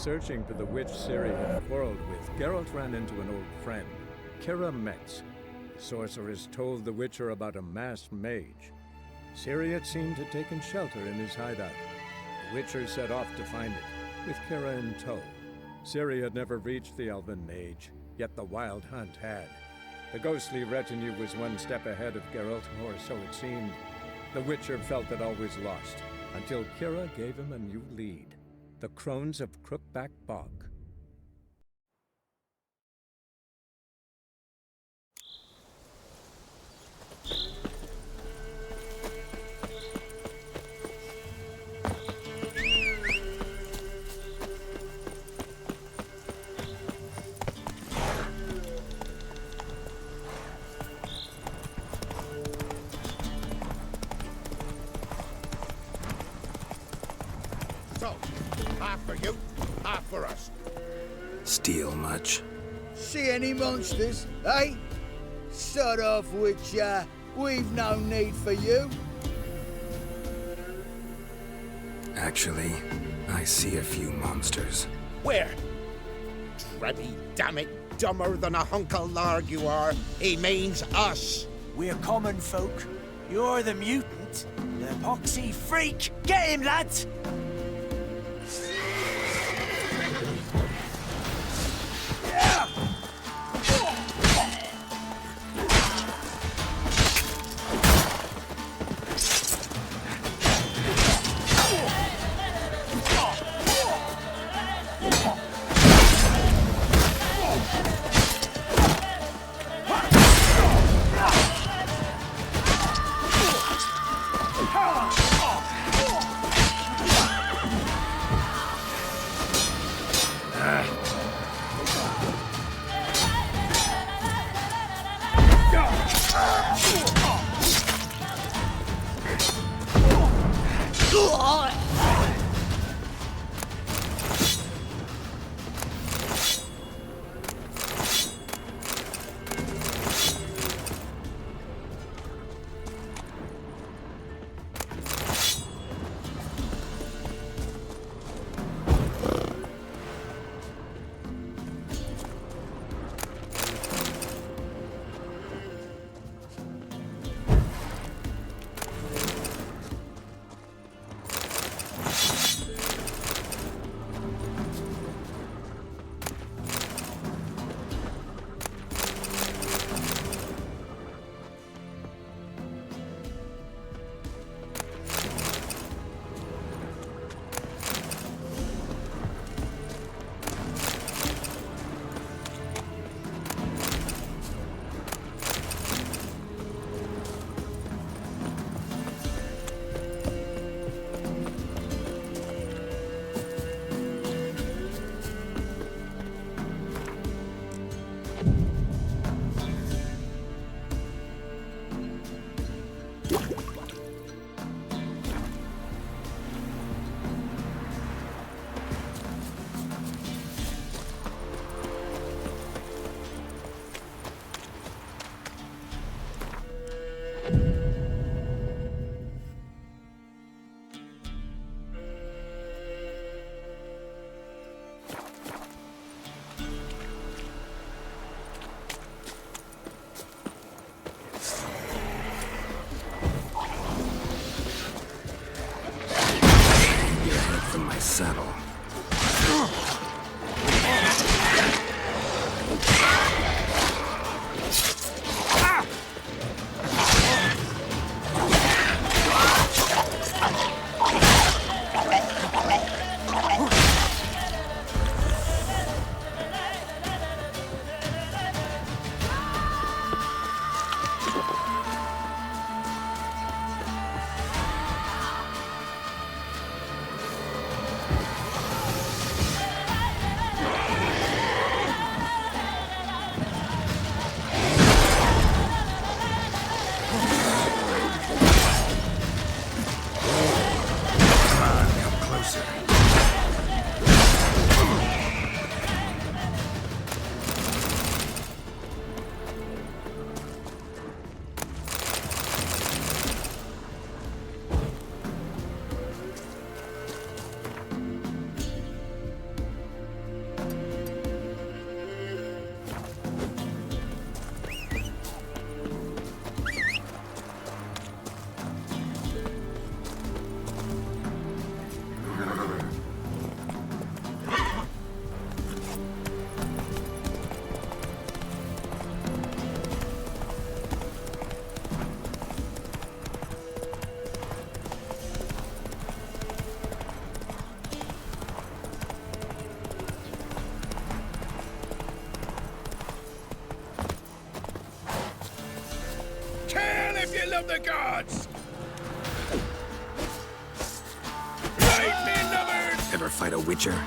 searching for the witch Ciri had quarreled with, Geralt ran into an old friend, Kira Metz. The sorceress told the Witcher about a masked mage. Ciri had seemed to have taken shelter in his hideout. The Witcher set off to find it, with Kira in tow. Ciri had never reached the elven mage, yet the Wild Hunt had. The ghostly retinue was one step ahead of Geralt, or so it seemed. The Witcher felt that all was lost, until Kira gave him a new lead. The Crones of Crookback Bog. So, half for you, half for us. Steal much? See any monsters, eh? Sod off, Witcher. We've no need for you. Actually, I see a few monsters. Where? Trebby, damn it, dumber than a hunk of larg you are. He means us. We're common folk. You're the mutant, the poxy freak. Get him, lads! gods! Ever fight a witcher?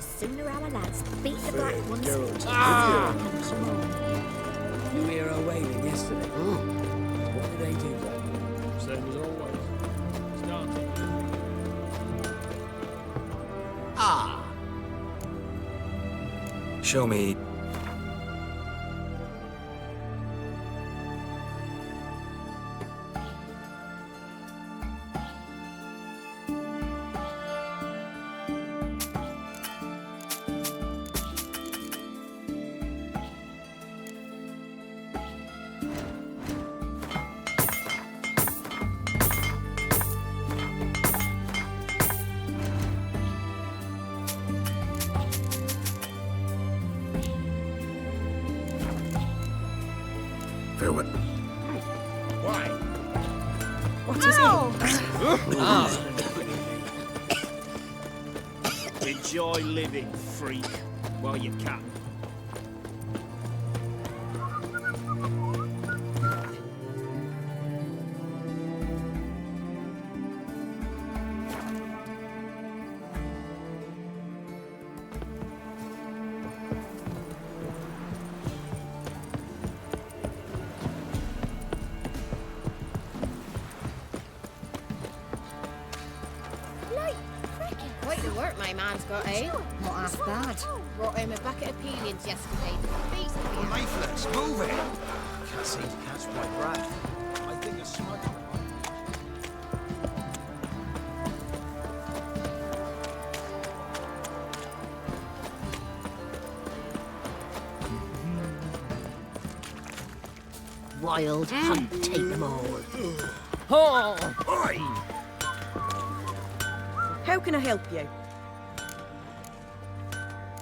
sooner our lads beat the black ones. You hear her wailing yesterday? What did they do then? Same as always. Starting. Show me. Farewell. Why? What is it? Enjoy living, freak, while you can. Quite the work my man's got, eh? Not half bad. Brought him a bucket of peelings yesterday. Beats the beer. Lifeless, move it! Can't seem to catch my breath. I think a smudge. Wild hunt, take them all. Oi! How can I help you?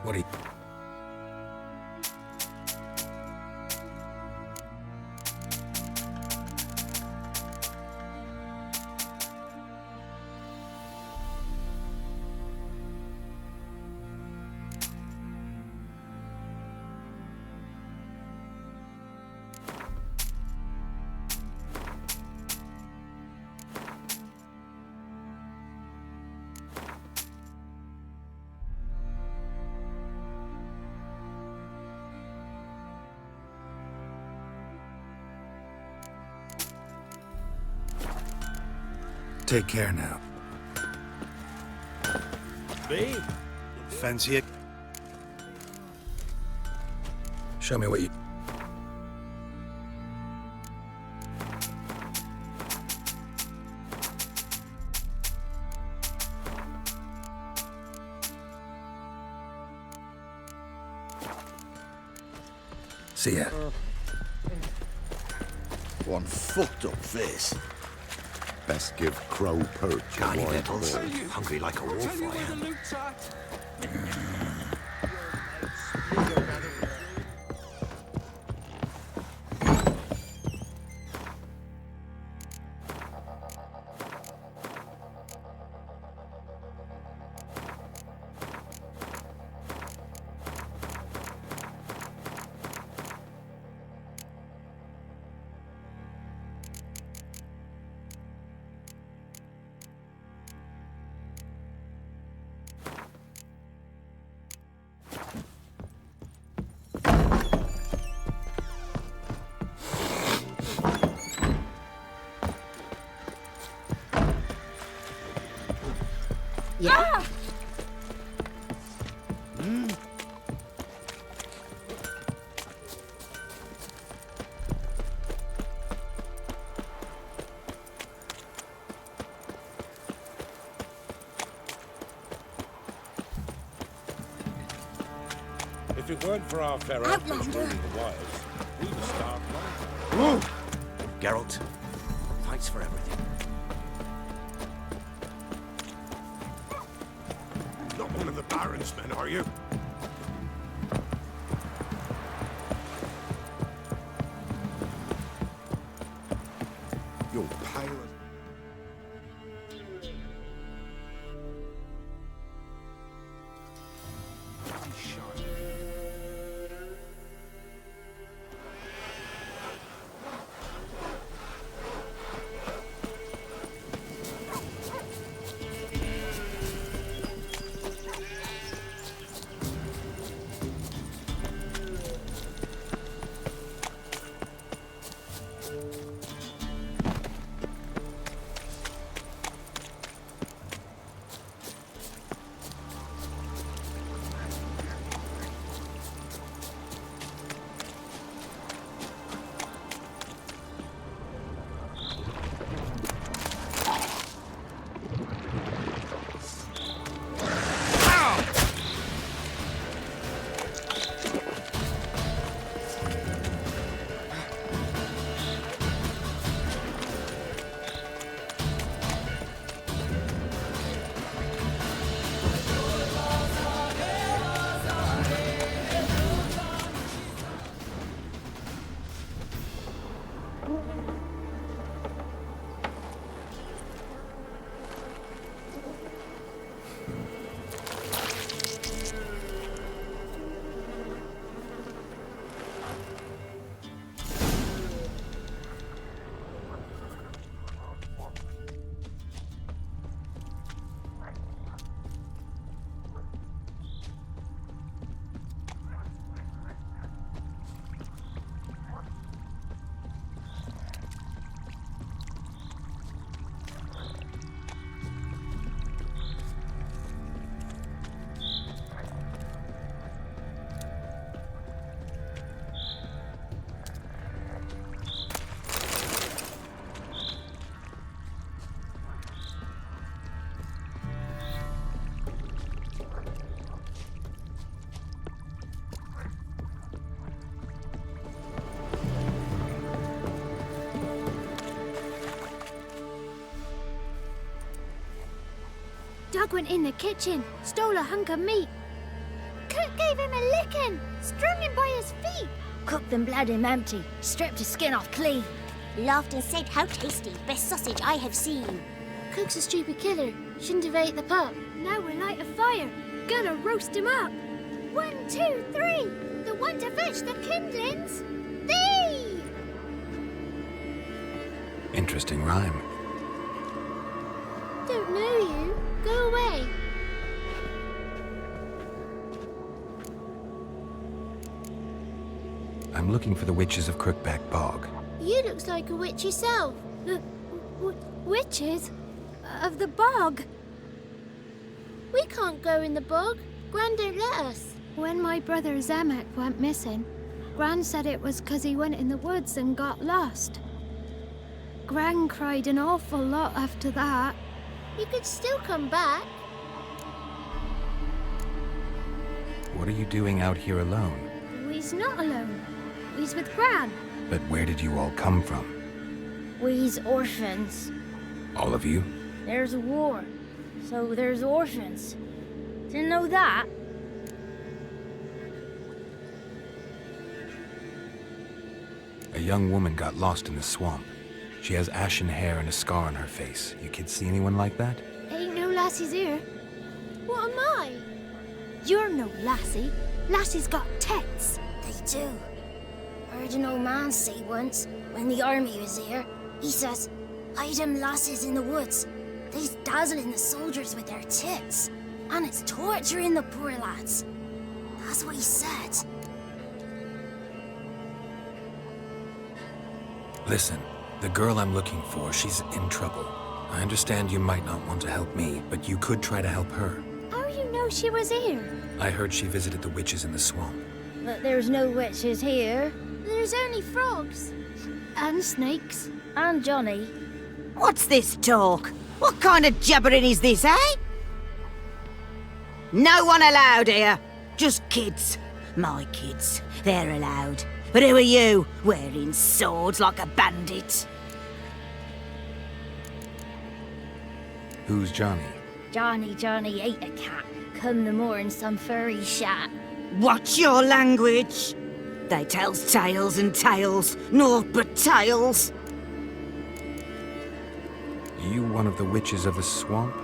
What do you... Take care now. Me? Fancy it? Show me what you... See ya. One fucked up face. Best give Crow perch. Garny Vittles. Hungry like a wolf, I am. Yeah. If it weren't for our feral Outlander. roaming the wilds, we would starve long ago. Geralt, thanks for everything. Not one of the Baron's men, are you? You're pale. Doug went in the kitchen, stole a hunk of meat. Cook gave him a licking, strung him by his feet. Cooked and bled him empty, stripped his skin off clean. Laughed and said, how tasty, best sausage I have seen. Cook's a stupid killer, shouldn't have ate the pup. Now we'll light a fire, gonna roast him up. 1, 2, 3, the one to fetch the kindlings, thee! Interesting rhyme. Don't know you, go away. I'm looking for the witches of Crookback Bog. You looks like a witch yourself. Witches? Of the bog? We can't go in the bog. Gran don't let us. When my brother Zemek went missing, Gran said it was 'cause he went in the woods and got lost. Gran cried an awful lot after that. You could still come back. What are you doing out here alone? We's not alone. We's with Gran. But where did you all come from? We's orphans. All of you? There's a war, so there's orphans. Didn't know that? A young woman got lost in the swamp. She has ashen hair and a scar on her face. You kids see anyone like that? Ain't no lassies here. What am I? You're no lassie. Lassie's got tits. They do. Heard an old man say once, when the army was here, he says, hide them lasses in the woods. They's dazzling the soldiers with their tits. And it's torturing the poor lads. That's what he said. Listen, the girl I'm looking for, she's in trouble. I understand you might not want to help me, but you could try to help her. How you know she was here? I heard she visited the witches in the swamp. But there's no witches here. There's only frogs. And snakes. And Johnny. What's this talk? What kind of jabbering is this, eh? No one allowed here. Just kids. My kids. They're allowed. But who are you, wearing swords like a bandit? Who's Johnny? Johnny ate a cat. Come the morn some furry shat. Watch your language. They tells tales and tales, naught but tales. You one of the witches of the swamp?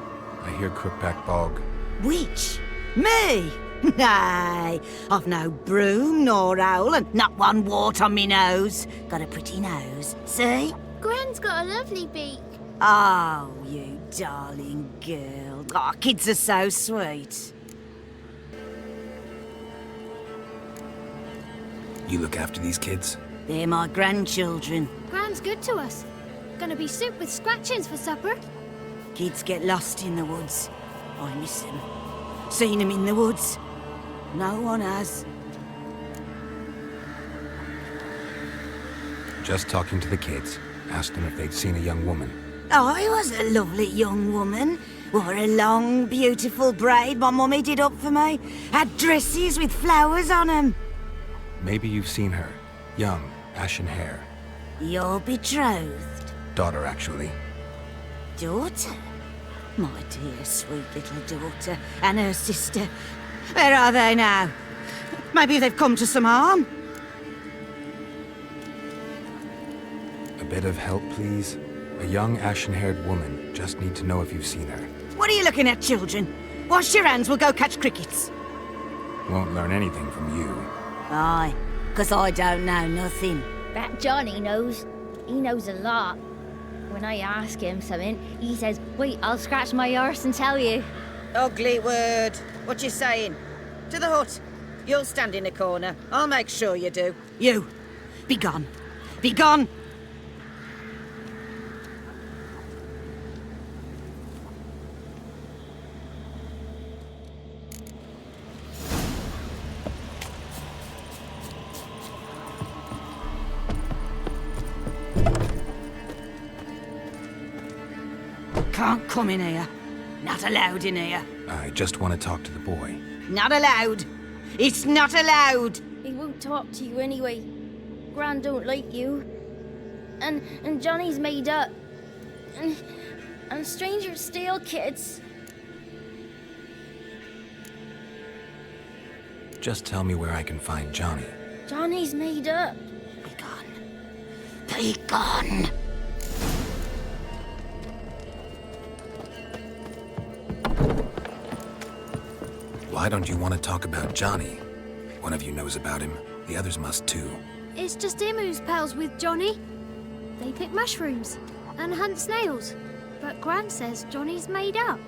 I hear Crookback Bog. Witch? Me? Nay, I've no broom nor owl and not one wart on me nose. Got a pretty nose, see? Gran's got a lovely beak. Oh, you darling girl. Oh, kids are so sweet. You look after these kids? They're my grandchildren. Gran's good to us. Gonna be soup with scratchings for supper. Kids get lost in the woods. I miss them. Seen them in the woods. No one has. Just talking to the kids. Asked them if they'd seen a young woman. I was a lovely young woman. Wore a long, beautiful braid my mummy did up for me. Had dresses with flowers on them. Maybe you've seen her. Young, ashen hair. Your betrothed? Daughter, actually. Daughter? My dear, sweet little daughter and her sister. Where are they now? Maybe they've come to some harm. A bit of help, please? A young, ashen-haired woman. Just need to know if you've seen her. What are you looking at, children? Wash your hands, we'll go catch crickets. Won't learn anything from you. Aye, 'cause I don't know nothing. That Johnny knows. He knows a lot. When I ask him something, he says, wait, I'll scratch my arse and tell you. Ugly word. What you saying? To the hut. You'll stand in a corner. I'll make sure you do. You, be gone. Be gone! Can't come in here. Not allowed in here. I just want to talk to the boy. Not allowed. It's not allowed. He won't talk to you anyway. Gran don't like you. And Johnny's made up. And strangers steal kids. Just tell me where I can find Johnny. Johnny's made up. Be gone. Be gone. Why don't you want to talk about Johnny? One of you knows about him. The others must too. It's just him who's pals with Johnny. They pick mushrooms and hunt snails. But Gran says Johnny's made up.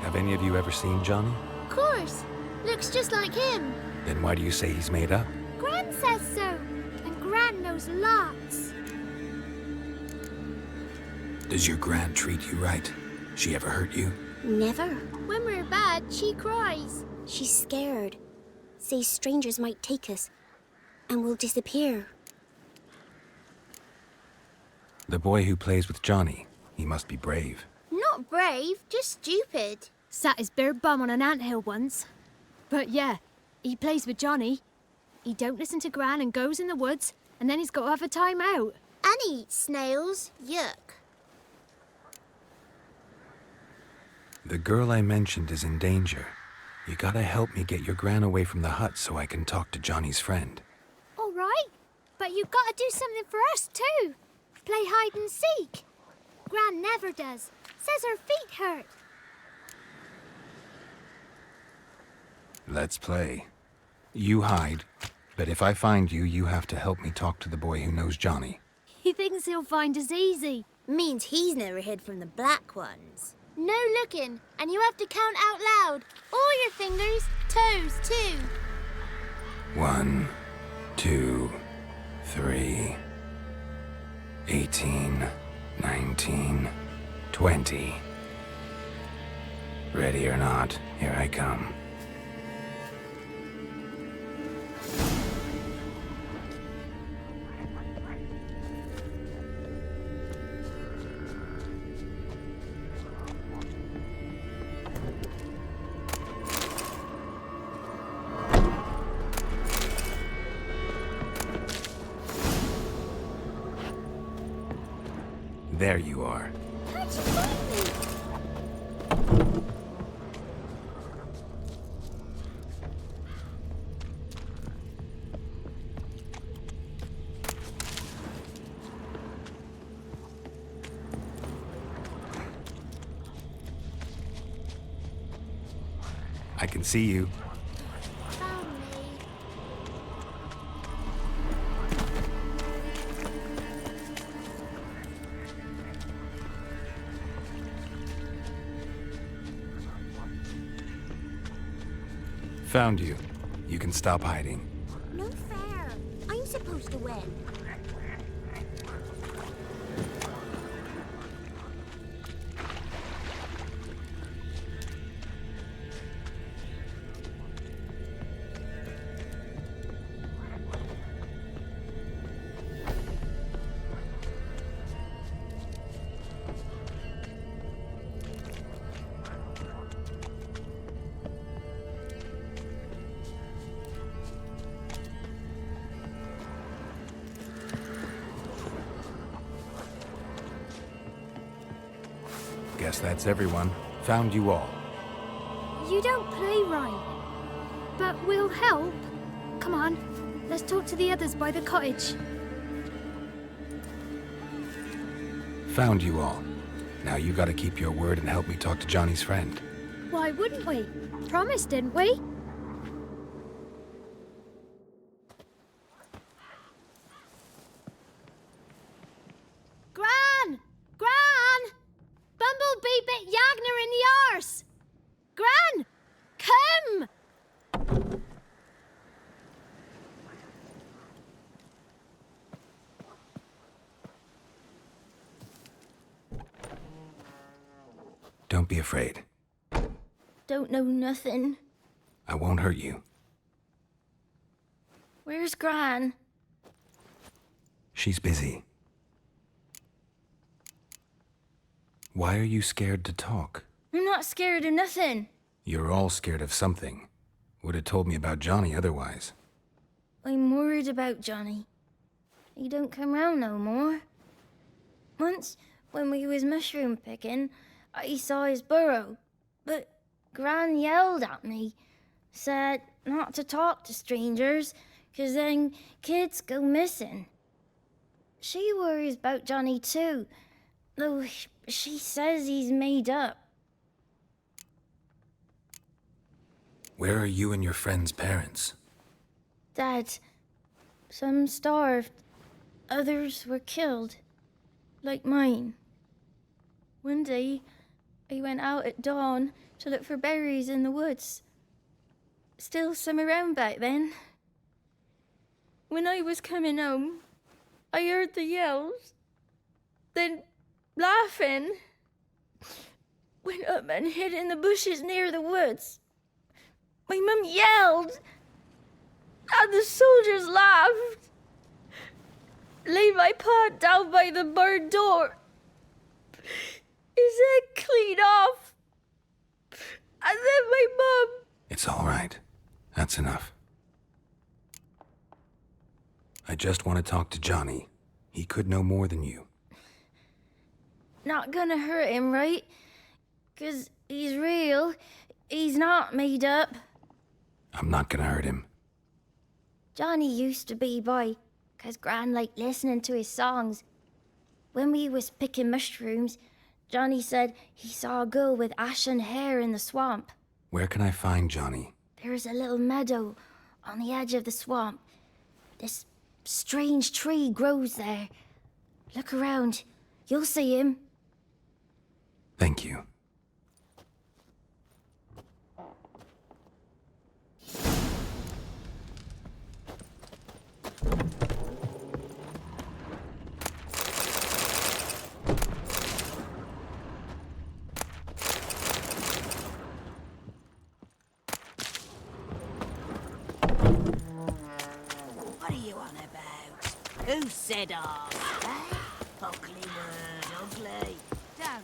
Have any of you ever seen Johnny? Of course. Looks just like him. Then why do you say he's made up? Gran says so. And Gran knows lots. Does your Gran treat you right? She ever hurt you? Never. When we're bad, she cries. She's scared. Says strangers might take us. And we'll disappear. The boy who plays with Johnny, he must be brave. Not brave, just stupid. Sat his bare bum on an anthill once. But yeah, he plays with Johnny. He don't listen to Gran and goes in the woods, and then he's got to have a time out. And he eats snails. Yuck. The girl I mentioned is in danger. You gotta help me get your Gran away from the hut so I can talk to Johnny's friend. All right, but you've got to do something for us too. Play hide and seek. Gran never does. Says her feet hurt. Let's play. You hide, but if I find you, you have to help me talk to the boy who knows Johnny. He thinks he'll find us easy. Means he's never hid from the black ones. No looking, and you have to count out loud. All your fingers, toes too. 1, 2, 3, 18, 19, 20. Ready or not, here I come. There you are. How'd you find me? I can see you. Found me. Found you. You can stop hiding. No fair. I'm supposed to win. Guess that's everyone. Found you all. You don't play right. But we'll help. Come on, let's talk to the others by the cottage. Found you all. Now you gotta keep your word and help me talk to Johnny's friend. Why wouldn't we? Promised, didn't we? Gran! Gran! Bumblebee bit Yagner in the arse! Gran! Come! Don't be afraid. Don't know nothing. I won't hurt you. Where's Gran? She's busy. Why are you scared to talk? I'm not scared of nothing. You're all scared of something. Would have told me about Johnny otherwise. I'm worried about Johnny. He don't come round no more. Once, when we was mushroom picking, I saw his burrow. But Gran yelled at me, said not to talk to strangers, 'cause then kids go missing. She worries about Johnny too, though she says he's made up. Where are you and your friend's parents? Dad, some starved, others were killed, like mine. One day, I went out at dawn to look for berries in the woods. Still some around back then. When I was coming home, I heard the yells, then laughing. Went up and hid in the bushes near the woods. My mum yelled, and the soldiers laughed. Laid my pa down by the barn door. His head clean off. And then my mum... It's all right. That's enough. I just want to talk to Johnny. He could know more than you. Not gonna hurt him, right? 'Cause he's real. He's not made up. I'm not gonna hurt him. Johnny used to be boy, 'cause Gran liked listening to his songs. When we was picking mushrooms, Johnny said he saw a girl with ashen hair in the swamp. Where can I find Johnny? There's a little meadow on the edge of the swamp. This strange tree grows there. Look around. You'll see him. Thank you. What are you on about? Who said off? Eh? Ugly word, ugly. Don't.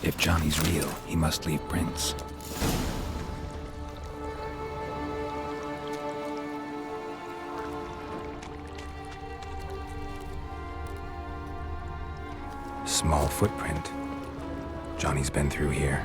If Johnny's real, he must leave prints. Small footprint. Johnny's been through here.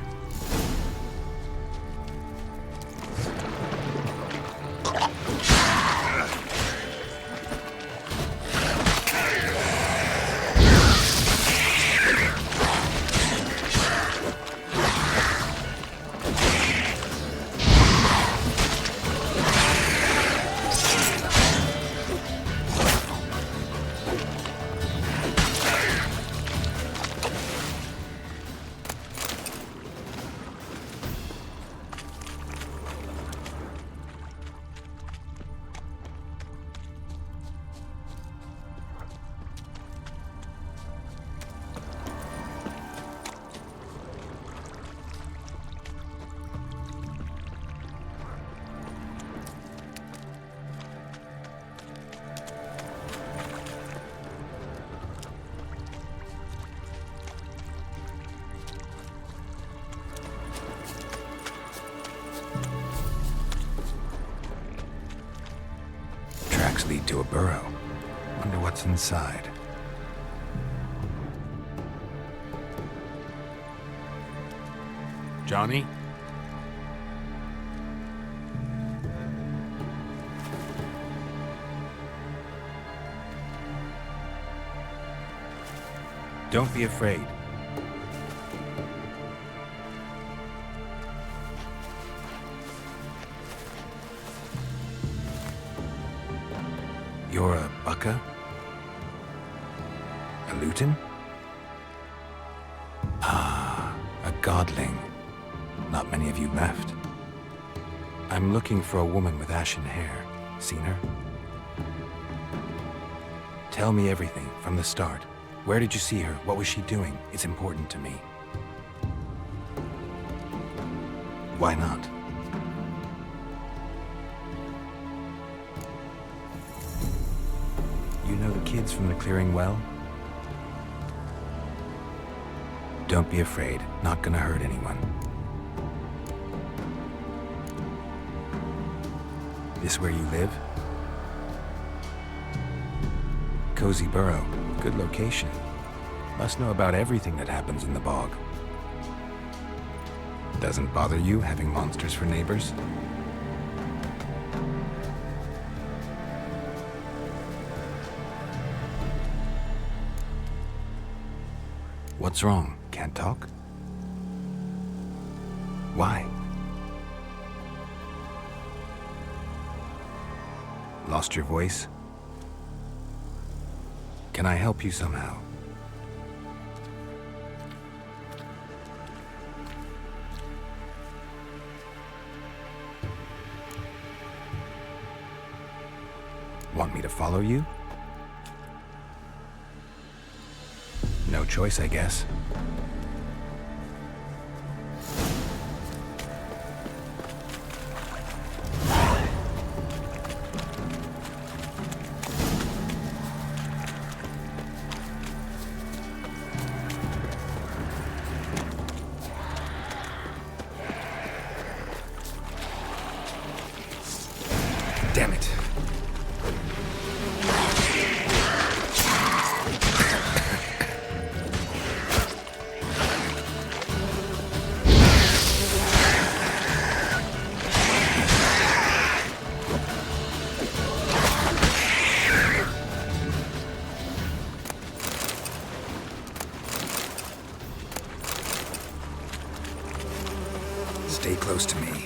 Lead to a burrow. Wonder what's inside. Johnny? Don't be afraid. You're a bucka? A luton? Ah, a godling. Not many of you left. I'm looking for a woman with ashen hair. Seen her? Tell me everything from the start. Where did you see her? What was she doing? It's important to me. Why not? You know the kids from the clearing well? Don't be afraid. Not gonna hurt anyone. This where you live? Cozy Burrow. Good location. Must know about everything that happens in the bog. Doesn't bother you having monsters for neighbors? What's wrong? Can't talk? Why? Lost your voice? Can I help you somehow? Want me to follow you? No choice, I guess. Damn it. Stay close to me.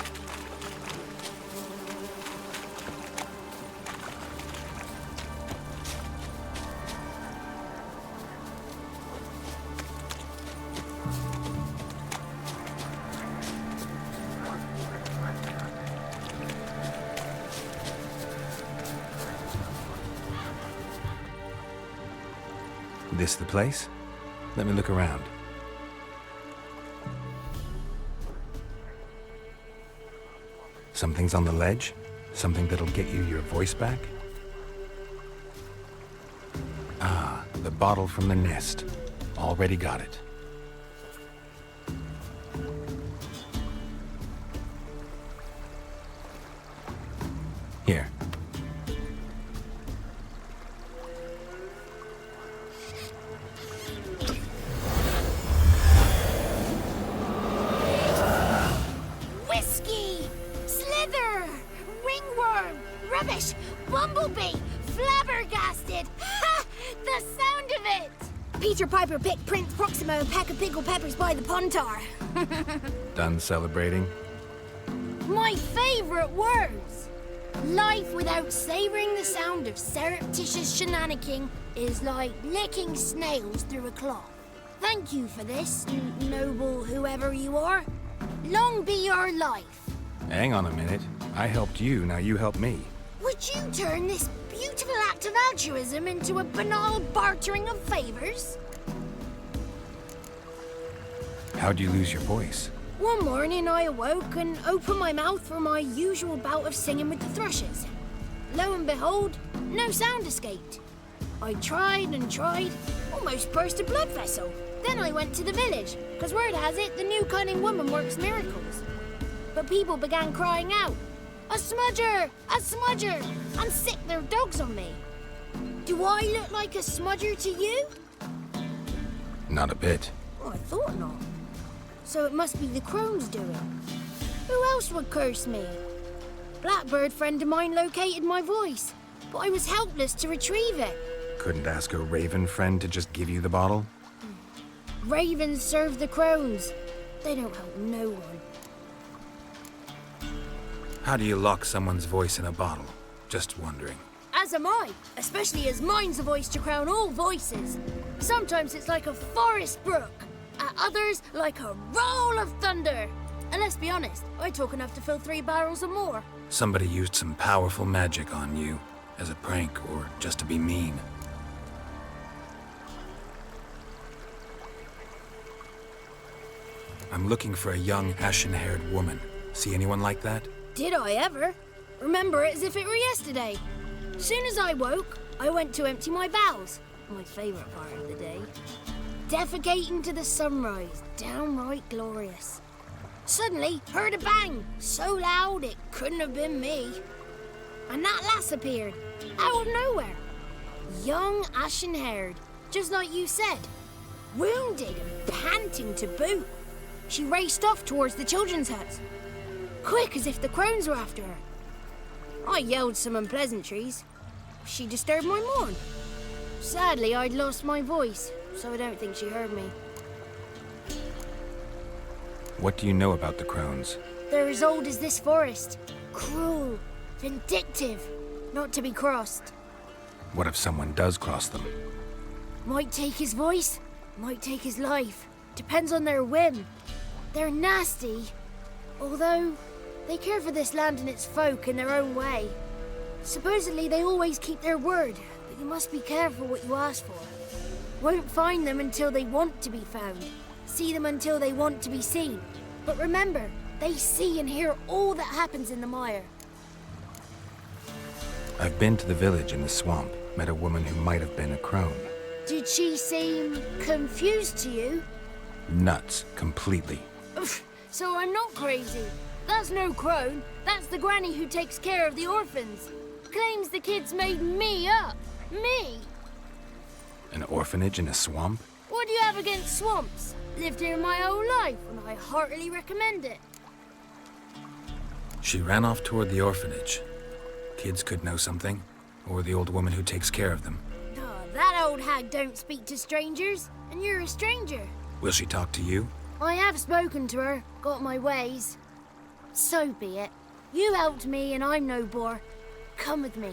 This the place? Let me look around. Something's on the ledge? Something that'll get you your voice back? Ah, the bottle from the nest. Already got it. Here. Whiskey! Slither! Ringworm! Rubbish! Bumblebee! Flabbergasted! Ha! The sound of it! Peter Piper picked Prince Proximo a pack of pickled peppers by the pontar. Done celebrating? My favorite words! Life without savoring the sound of surreptitious shenanigans is like licking snails through a cloth. Thank you for this, noble whoever you are. Long be your life. Hang on a minute. I helped you, now you help me. Would you turn this beautiful act of altruism into a banal bartering of favors? How'd you lose your voice? One morning I awoke and opened my mouth for my usual bout of singing with the thrushes. Lo and behold, no sound escaped. I tried and tried, almost burst a blood vessel. Then I went to the village, because word has it the new cunning woman works miracles. But people began crying out, "A smudger! A smudger!" and sicked their dogs on me. Do I look like a smudger to you? Not a bit. Oh, I thought not. So it must be the crone's doing. Who else would curse me? Blackbird friend of mine located my voice, but I was helpless to retrieve it. Couldn't ask a raven friend to just give you the bottle? Ravens serve the crones. They don't help no one. How do you lock someone's voice in a bottle? Just wondering. As am I, especially as mine's a voice to crown all voices. Sometimes it's like a forest brook, at others like a roll of thunder. And let's be honest, I talk enough to fill 3 barrels or more. Somebody used some powerful magic on you, as a prank or just to be mean. I'm looking for a young, ashen-haired woman. See anyone like that? Did I ever? Remember it as if it were yesterday. Soon as I woke, I went to empty my bowels. My favourite part of the day. Defecating to the sunrise, downright glorious. Suddenly, heard a bang, so loud it couldn't have been me. And that lass appeared, out of nowhere. Young, ashen-haired, just like you said. Wounded and panting to boot. She raced off towards the children's huts. Quick as if the crones were after her. I yelled some unpleasantries. She disturbed my morn. Sadly, I'd lost my voice, so I don't think she heard me. What do you know about the crones? They're as old as this forest. Cruel, vindictive, not to be crossed. What if someone does cross them? Might take his voice, might take his life. Depends on their whim. They're nasty, although they care for this land and its folk in their own way. Supposedly they always keep their word, but you must be careful what you ask for. Won't find them until they want to be found. See them until they want to be seen. But remember, they see and hear all that happens in the mire. I've been to the village in the swamp, met a woman who might have been a crone. Did she seem confused to you? Nuts, completely. So I'm not crazy. That's no crone. That's the granny who takes care of the orphans. Claims the kids made me up. Me! An orphanage in a swamp? What do you have against swamps? Lived here my whole life, and I heartily recommend it. She ran off toward the orphanage. Kids could know something, or the old woman who takes care of them. Oh, that old hag don't speak to strangers, and you're a stranger. Will she talk to you? I have spoken to her, got my ways. So be it. You helped me, and I'm no bore. Come with me.